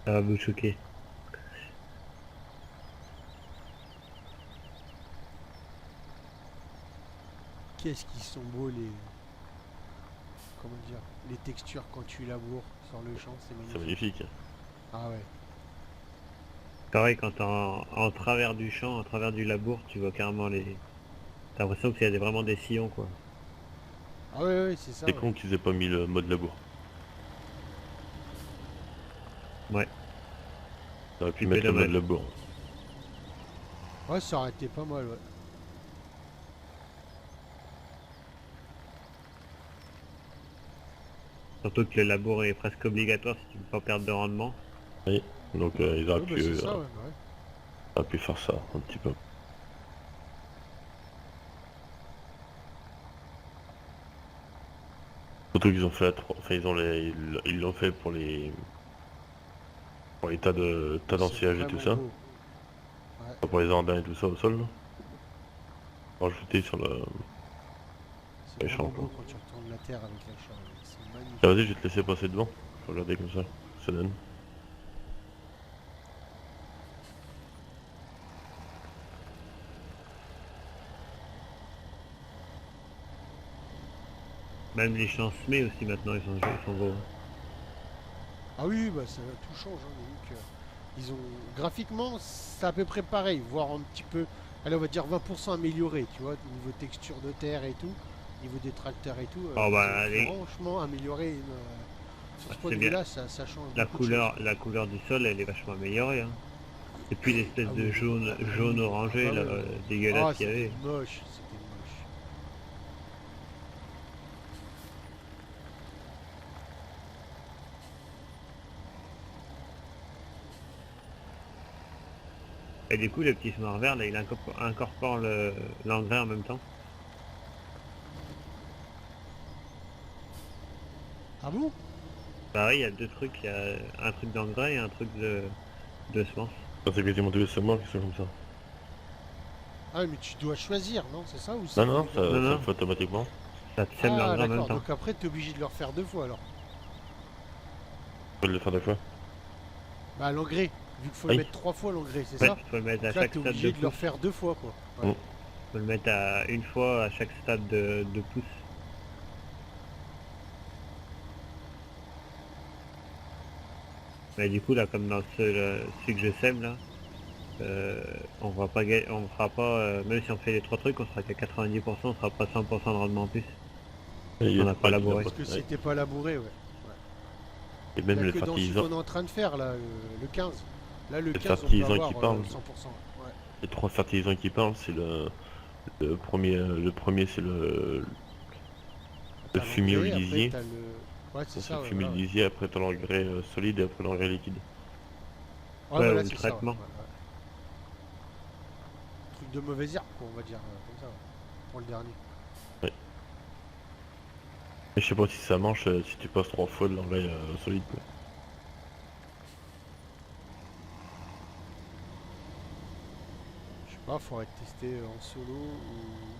D: Ça va vous choquer.
A: Qu'est-ce qu'ils sont beaux les... Comment dire? Les textures quand tu laboures sur le champ, c'est
B: C'est
A: magnifique.
B: magnifique.
A: Ah ouais.
D: Pareil quand t'es en travers du champ, en travers du labour, tu vois carrément les... T'as l'impression qu'il y a vraiment des sillons quoi.
A: Ah ouais, ouais, c'est ça.
B: C'est
A: Ouais.
B: con qu'ils aient pas mis le mode labour.
D: Ouais.
B: T'aurais pu
D: C'est
B: mettre le
D: dommage.
B: mode labour.
A: Ouais, ça aurait été pas mal, ouais.
D: Surtout que le labour est presque obligatoire si tu veux pas perdre de rendement.
B: Donc ils auraient
A: Ouais, bah,
B: pu,
A: c'est ça, ouais. Ouais.
B: auraient pu faire ça un petit peu. Surtout qu'ils ont fait enfin ils l'ont fait pour les tas
A: C'est
B: d'ancillages et tout ça.
A: vraiment beau. Ouais,
B: Pour les andins et tout ça au sol. Là. Rajouter sur le...
A: c'est
B: les
A: vraiment
B: champs,
A: beau
B: quoi.
A: quand tu retournes la terre avec la charge. C'est magnifique.
B: Ah, vas-y, je vais te laisser passer devant. Faut regarder comme ça donne.
D: Même les champs semés aussi maintenant ils sont beaux.
A: Ah oui, bah ça tout change. Hein, donc, ils ont graphiquement, c'est à peu près pareil, voire un petit peu, allez, on va dire 20% amélioré, tu vois, niveau texture de terre et tout, niveau des tracteurs et tout.
D: Oh, bah,
A: ils ont
D: allez.
A: franchement amélioré sur ce
D: Ah,
A: point
D: c'est
A: de
D: bien.
A: vue-là, ça change.
D: La
A: beaucoup de choses.
D: couleur du sol elle est vachement améliorée. Hein. Et puis l'espèce
A: Ah
D: de
A: oui.
D: jaune orangé
A: Ah
D: là,
A: ouais, ouais.
D: dégueulasse
A: Ah,
D: qu'il y avait.
A: c'était moche, c'était moche.
D: Et du coup le petit smart vert là il incorpore l'engrais en même temps.
A: Ah bon?
D: Pareil il y a deux trucs, il y a un truc d'engrais et un truc de semence.
B: Ça, c'est quasiment tous les semences qui sont comme ça.
A: Ah oui, mais tu dois choisir, non? C'est ça ou
B: Non, non, ça,
D: Non,
B: ça
D: non.
B: le fait automatiquement.
D: Ça te sème
A: Ah
D: l'engrais en même
A: d'accord,
D: temps.
A: donc après t'es obligé de le refaire deux fois alors.
B: Tu peux le faire deux fois.
A: Bah l'engrais, vu qu'il faut
B: Oui.
A: le mettre trois fois l'engrais, c'est
D: Ouais,
A: ça?
D: faut le mettre à
A: Donc là
D: chaque
A: t'es
D: stade
A: obligé
D: de
A: de le
D: pousse.
A: refaire deux fois quoi. Ouais.
B: Mm.
D: Faut le mettre à une fois à chaque stade de pousse. Mais du coup là comme dans celui que je sème là, on va pas on fera pas même si on fait les trois trucs on sera qu'à 90%, on sera pas 100% de rendement en plus.
B: Et il y a
D: On a
B: des
D: pas
B: fois qu'il
D: labouré.
B: a
A: Parce que
B: ouais.
A: c'était pas labouré, ouais.
B: Et
A: Il
B: même
A: n'y a
B: les
A: que dans ce
B: fertilisants,
A: qu'on est en train de faire là, le 15. Là le
B: Les
A: 15 on peut
B: fertilisants
A: avoir
B: qui parlent.
A: 100%. Ouais.
B: les trois fertilisants qui parlent, c'est le premier c'est le
A: T'as
B: fumier au
A: l'engrais, après,
B: lisier.
A: t'as le... Ouais c'est
B: C'est
A: ça,
B: le
A: ouais,
B: fumier
A: voilà,
B: au lisier, après t'as l'engrais solide et après l'engrais liquide.
A: ouais.
D: Ouais,
A: Voilà,
D: ou le
A: c'est ça, ouais,
D: traitement.
A: ouais, ouais. Truc de mauvaise herbe quoi, on va dire, comme ça, ouais, pour le dernier.
B: Et je sais pas si ça marche si tu passes trois fois de l'engrais solide. Quoi.
A: Je sais pas, faudrait tester en solo ou...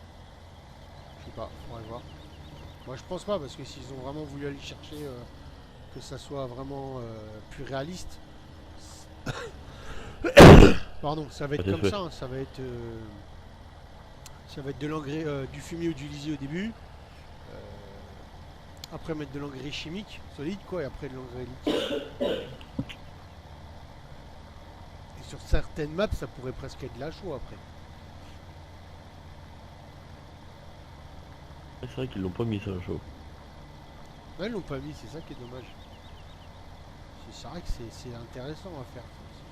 A: Je sais pas, faudrait voir. Moi je pense pas parce que s'ils ont vraiment voulu aller chercher que ça soit vraiment plus réaliste. Pardon, ça va être
B: Ah,
A: comme
B: fait.
A: ça, hein, ça va être de l'engrais, du fumier ou du lisier au début. Après mettre de l'engrais chimique, solide quoi, et après de l'engrais liquide. Et sur certaines maps ça pourrait presque être de la chaux après.
B: C'est vrai qu'ils l'ont pas mis ça, chaud.
A: Ouais, ils l'ont pas mis, c'est ça qui est dommage. C'est vrai que c'est intéressant à faire. Ça aussi.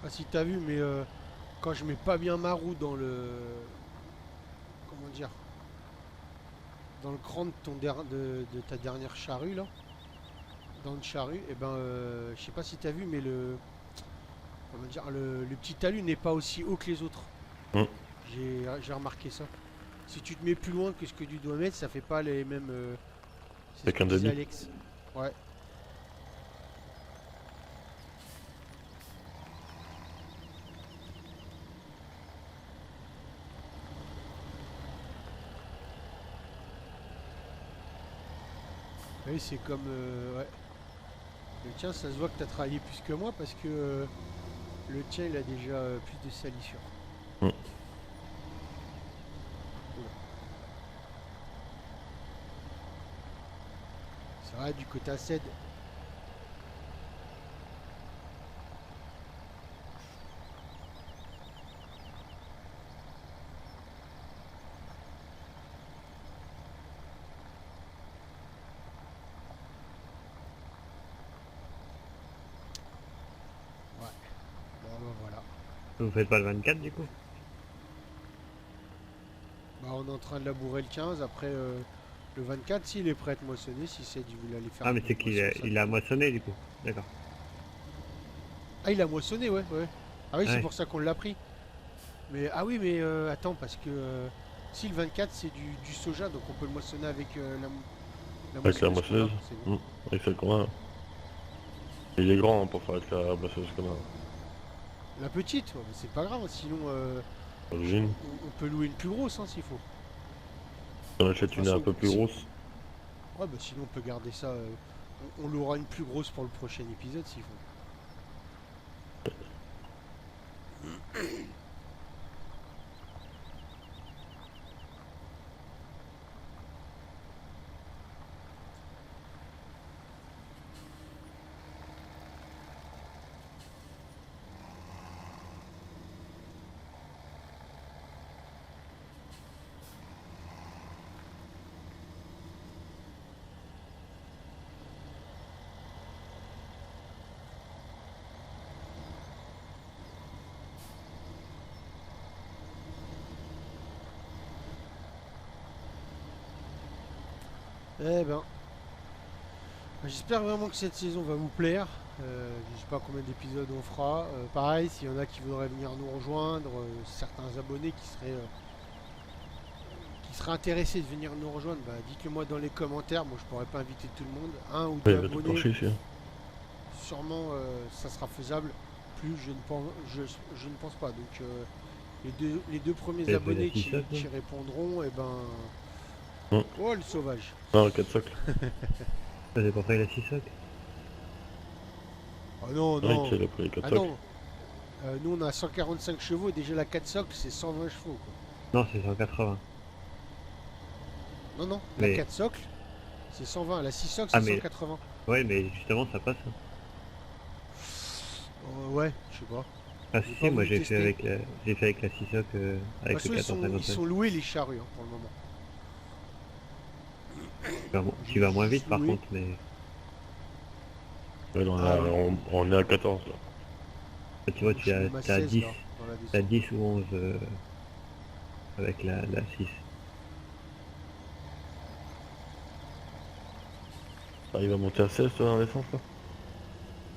A: Ah, si t'as vu, mais quand je mets pas bien ma roue dans le... Comment dire? Dans le cran de, de ta dernière charrue, là. Dans une charrue, et ben, je sais pas si t'as vu, mais le... Comment dire? Le petit talus n'est pas aussi haut que les autres.
B: Mm.
A: J'ai remarqué ça. Si tu te mets plus loin que ce que tu dois mettre, ça fait pas les mêmes... c'est ce
B: Avec
A: que
B: un
A: disait
B: demi.
A: Alex. Ouais. Oui, c'est comme... ouais. Le tien, ça se voit que tu as travaillé plus que moi parce que le tien, il a déjà plus de salissure.
B: Mm.
A: Oula. C'est vrai, du côté ACED. Ouais. Bon, bah, voilà.
D: Vous faites pas le 24 du coup?
A: Bah, on est en train de labourer le 15. Après, le 24, s'il est prêt à être moissonné, si c'est il voulait aller faire
D: Ah mais
A: une
D: c'est qu'il
A: moisson,
D: a,
A: ça
D: il a moissonné du coup. D'accord.
A: Ah, il a moissonné, ouais, ouais. Ah oui, c'est
D: Ouais.
A: pour ça qu'on l'a pris. Mais ah oui, mais attends, parce que si le 24 c'est du soja, donc on peut le moissonner avec la
B: Avec la
A: moissonneuse qu'on a,
B: moissonneuse.
A: c'est bon.
B: Avec celle qu'on a. Il est grand hein, pour faire avec la moissonneuse qu'on a.
A: La petite, ouais, mais c'est pas grave, sinon
B: Origine.
A: on peut louer une plus grosse hein, s'il faut.
B: On achète
A: De
B: une
A: toute
B: un
A: façon,
B: peu plus
A: si-
B: grosse.
A: Ouais, bah sinon on peut garder ça. On louera une plus grosse pour le prochain épisode s'il faut. Eh ben, j'espère vraiment que cette saison va vous plaire. Je sais pas combien d'épisodes on fera. Pareil, s'il y en a qui voudraient venir nous rejoindre, certains abonnés qui seraient intéressés de venir nous rejoindre, bah, dites-le moi dans les commentaires. Moi, je pourrais pas inviter tout le monde. Un ou
B: Ouais,
A: deux
B: il va te
A: abonnés,
B: pencher ici. Hein.
A: sûrement, ça sera faisable. Plus, je ne pense pas. Donc, les deux premiers
D: Et
A: abonnés
D: puis la
A: qui répondront, et ben,
B: Mm.
A: oh le sauvage.
B: Non, 4 socles.
D: C'est pour ça qu'il a 6 socs.
A: Oh non,
B: Ouais,
A: non.
B: qui a pris les 4
A: Ah
B: socles.
A: non. Nous, on a 145 chevaux et déjà la 4 socles, c'est 120 chevaux. Quoi.
D: Non, c'est 180.
A: Non, non.
D: Mais-
A: La 4 socles, c'est 120. La 6 socles,
D: Ah,
A: c'est
D: mais-
A: 180.
D: Ouais, mais justement ça passe.
A: Ouais, je sais pas.
D: Ah
A: J'ai
D: si,
A: pas
D: si, moi
A: voulu
D: j'ai fait
A: tester.
D: avec la 6 socs
A: De
D: avec
A: toute
D: le
A: façon, ils
D: 1455.
A: sont loués les charrues hein, pour le moment.
D: Tu vas moins vite par
A: Oui.
D: contre, mais
B: Ouais,
A: Ah, ouais.
B: on est à 14 là.
D: tu vois,
A: Je suis même à
D: t'as
A: 16,
D: 10,
A: là, dans la
D: t'as
A: descente.
D: 10 ou 11 avec la 6.
B: T'arrives à monter à 16 toi dans l'essence là.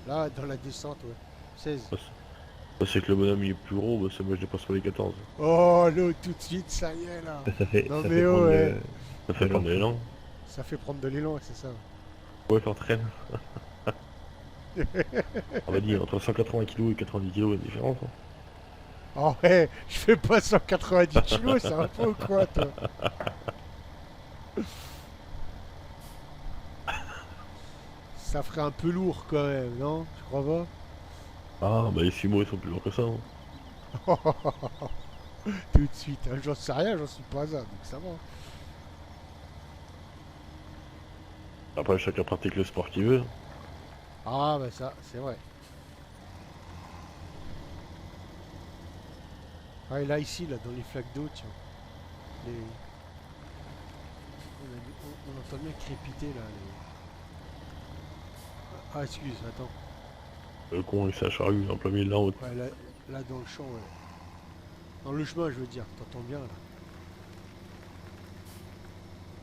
A: Là, dans la descente, ouais. 16.
B: C'est que le bonhomme il est plus gros, bah, c'est moi je dépasse pas les 14.
A: Oh, là, tout de suite, ça y est, là.
D: Ça fait,
A: Non,
D: ça
A: mais
D: fait
A: oh,
D: prendre
A: ouais.
B: Ça fait prendre l'élan.
A: Ça fait prendre de l'élan, c'est ça.
B: Ouais, t'entraînes. On va dire entre 180 kg et 90 kg, il y a une différence. Hein.
A: Oh, ouais, je fais pas 190 kilos, c'est un peu ou quoi, toi? ça ferait un peu lourd quand même, non? Je crois pas.
B: Ah, bah les Simo ils sont plus lourds que ça. Hein.
A: Tout de suite, hein, j'en sais rien, j'en suis pas un, donc ça va.
B: Après, chacun pratique le sport qu'il veut.
A: Ah bah ça, c'est vrai. Ah et là ici, là, dans les flaques d'eau, tiens. Les... on entend bien crépiter là. Ah excuse, attends.
B: Le con il sa charrue en plein milieu de la route.
A: Ouais, là dans le champ, ouais. Dans le chemin, je veux dire, t'entends bien là.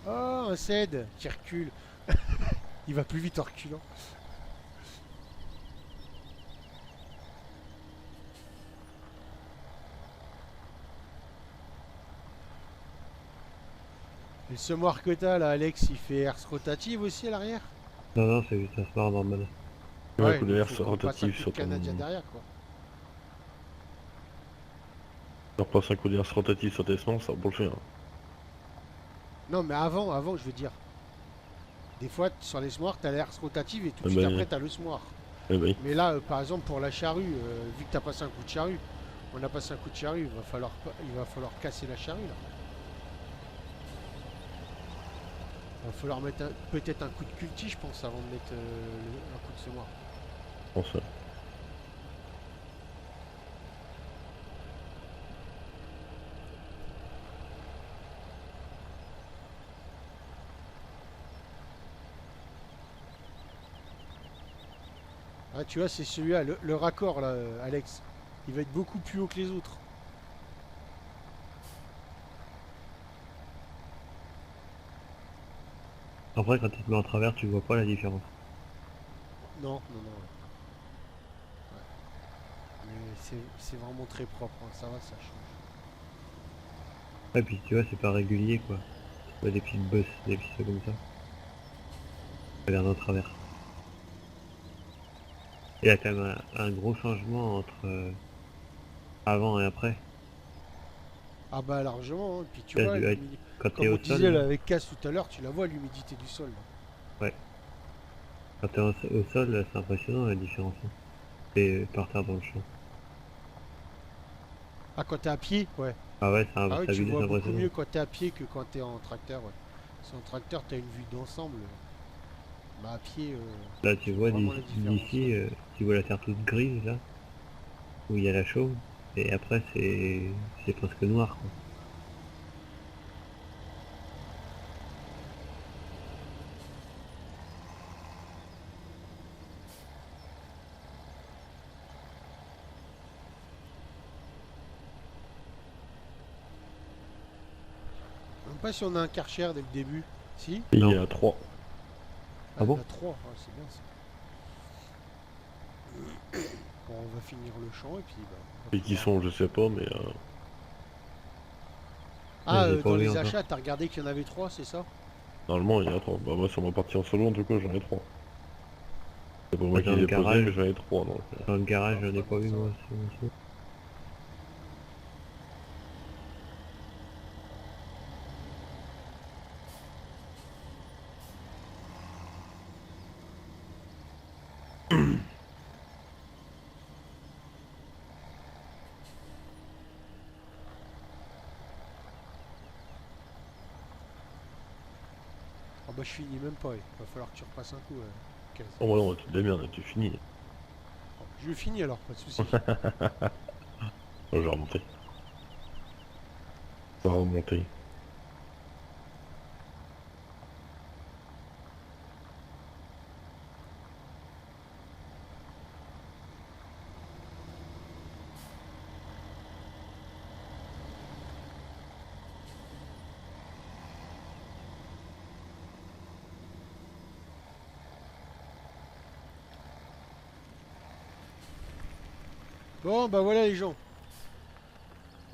A: Oh, un cède qui recule. Il va plus vite en reculant. Et le semoir que t'as là, Alex, il fait herse rotative aussi à l'arrière?
D: Non, non, c'est juste un smart normal.
B: Ouais, un coup de
A: donc
B: verre
A: faut qu'on passe un
B: rotatif
A: coup de
B: sur ton...
A: Canadien derrière quoi.
B: Tu repasses un coup de verre rotatif sur tes sements, ça va pour le faire.
A: Non mais avant je veux dire. Des fois sur les semoirs t'as l'herse rotative et tout de
B: Ah
A: suite
B: bah,
A: après t'as le semoir.
B: Eh ben,
A: Mais là par exemple pour la charrue, vu que t'as passé un coup de charrue, on a passé un coup de charrue, il va falloir casser la charrue là. Il va falloir mettre peut-être un coup de culti je pense avant de mettre un coup de semoir.
B: je pense.
A: Ah tu vois c'est celui-là, le raccord là Alex. Il va être beaucoup plus haut que les autres.
D: Après, quand tu te mets en travers, tu vois pas la différence.
A: Non, non, non. Ouais. Mais c'est vraiment très propre, hein. Ça va, ça change.
D: Et puis tu vois, c'est pas régulier quoi. C'est pas des petites bosses, des petits trucs comme ça. Regarde en travers. Il y a quand même un gros changement entre avant et après.
A: Ah bah largement, hein. Puis tu
D: Là,
A: vois,
D: quand t'es
A: comme on
D: au sol,
A: disait là, avec Cass tout à l'heure, tu la vois l'humidité du sol. Là.
D: quand t'es au sol, là, c'est impressionnant la différence. Hein. Et par terre dans le champ.
A: Ah quand t'es à pied, ouais.
D: Ah ouais,
A: Ah ouais, tu
D: stabilise
A: vois beaucoup
D: impressionnant.
A: mieux quand t'es à pied que quand t'es en tracteur, ouais. Si en tracteur t'as une vue d'ensemble, bah à pied,
D: Là tu vois
A: vraiment la différence.
D: d'ici, tu vois la terre toute grise là, où il y a la chaume, et après c'est presque noir quoi.
A: Je sais même pas si on a un Karcher dès le début. Si?
B: Il
D: Non.
B: y a 3.
D: Ah bon?
A: On a 3, c'est bien ça. Bon, on va finir le champ et puis bah, on va
B: Et qui
A: pouvoir-
B: sont, je sais pas, mais...
A: Ah,
D: Je l'ai pas
A: dans
D: vu
A: les
D: encore.
A: achats, t'as regardé qu'il y en avait 3, c'est ça?
B: Normalement, il y en a 3. Bah moi, sur ma partie en solo, en tout cas, j'en ai 3. C'est pas moi qui
D: Dans
B: les
D: le
B: ai posés,
D: garage.
B: mais j'en ai 3. Donc,
D: Dans le garage, j'en ai pas vu
A: ça
D: moi.
A: va. Ah bah je finis même pas, il va falloir que tu repasses un coup. 15.
B: Oh ouais, non, tu te démerdes, tu finis.
A: Je finis alors, pas de soucis.
B: Oh, je vais remonter. On va remonter.
A: Bon bah voilà les gens.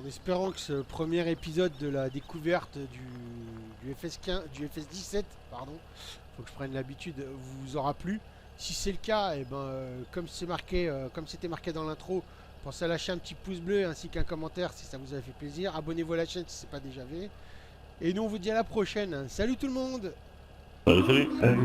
A: En espérant que ce premier épisode de la découverte du FS15, du FS17, pardon, faut que je prenne l'habitude, vous aura plu. Si c'est le cas, et ben comme c'est marqué, comme c'était marqué dans l'intro, pensez à lâcher un petit pouce bleu ainsi qu'un commentaire si ça vous a fait plaisir. Abonnez-vous à la chaîne si c'est pas déjà fait. Et nous on vous dit à la prochaine. Salut tout le monde!
B: Salut, salut.
D: Euh,